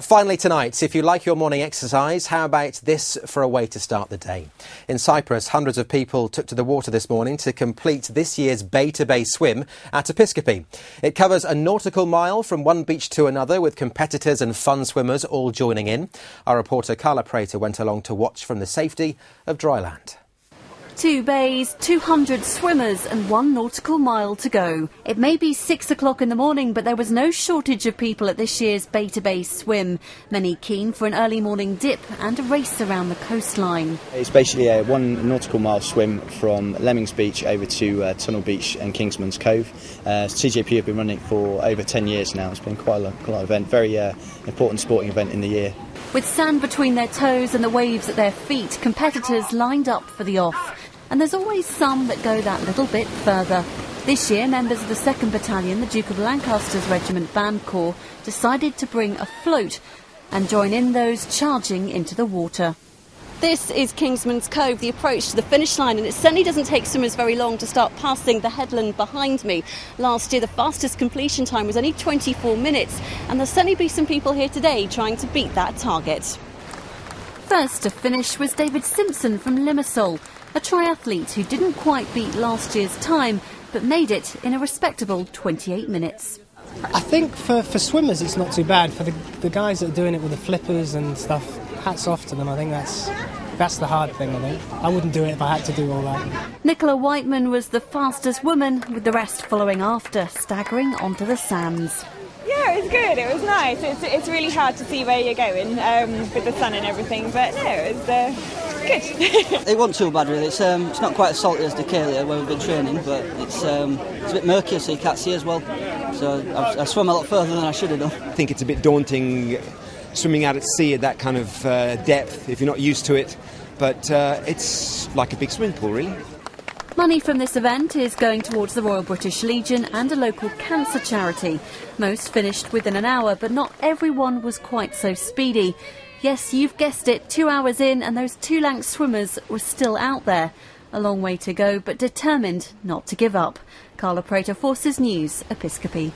Finally tonight, if you like your morning exercise, how about this for a way to start the day? In Cyprus, hundreds of people took to the water this morning to complete this year's bay-to-bay swim at Episkopi. It covers a nautical mile from one beach to another, with competitors and fun swimmers all joining in. Our reporter Carla Prater went along to watch from the safety of dry land. 2 bays, 200 swimmers and 1 nautical mile to go. It may be 6 o'clock in the morning, but there was no shortage of people at this year's bay-to-bay swim. Many keen for an early morning dip and a race around the coastline. It's basically a 1 nautical mile swim from Lemmings Beach over to Tunnel Beach and Kingsman's Cove. CJP have been running it for over 10 years now. It's been quite a lot of event, very important sporting event in the year. With sand between their toes and the waves at their feet, competitors lined up for the off. And there's always some that go that little bit further. This year, members of the 2nd Battalion, the Duke of Lancaster's Regiment Band Corps, decided to bring a float and join in those charging into the water. This is Kingsman's Cove, the approach to the finish line, and it certainly doesn't take swimmers very long to start passing the headland behind me. Last year, the fastest completion time was only 24 minutes, and there'll certainly be some people here today trying to beat that target. First to finish was David Simpson from Limassol, a triathlete who didn't quite beat last year's time, but made it in a respectable 28 minutes. I think for swimmers it's not too bad. For the guys that are doing it with the flippers and stuff, hats off to them. I think that's the hard thing, I think. I wouldn't do it if I had to do all that. Nicola Whiteman was the fastest woman, with the rest following after, staggering onto the sands. Yeah, it was good. It was nice. It's really hard to see where you're going with the sun and everything, but no, it was good. It wasn't too bad really. It's not quite as salty as Decalia where we've been training, but it's a bit murkier so you can't see as well. So I swam a lot further than I should have done. I think it's a bit daunting swimming out at sea at that kind of depth if you're not used to it, but it's like a big swimming pool really. Money from this event is going towards the Royal British Legion and a local cancer charity. Most finished within an hour, but not everyone was quite so speedy. Yes, you've guessed it, 2 hours in and those 2-length swimmers were still out there. A long way to go, but determined not to give up. Carla Prater, Forces News, Episkopi.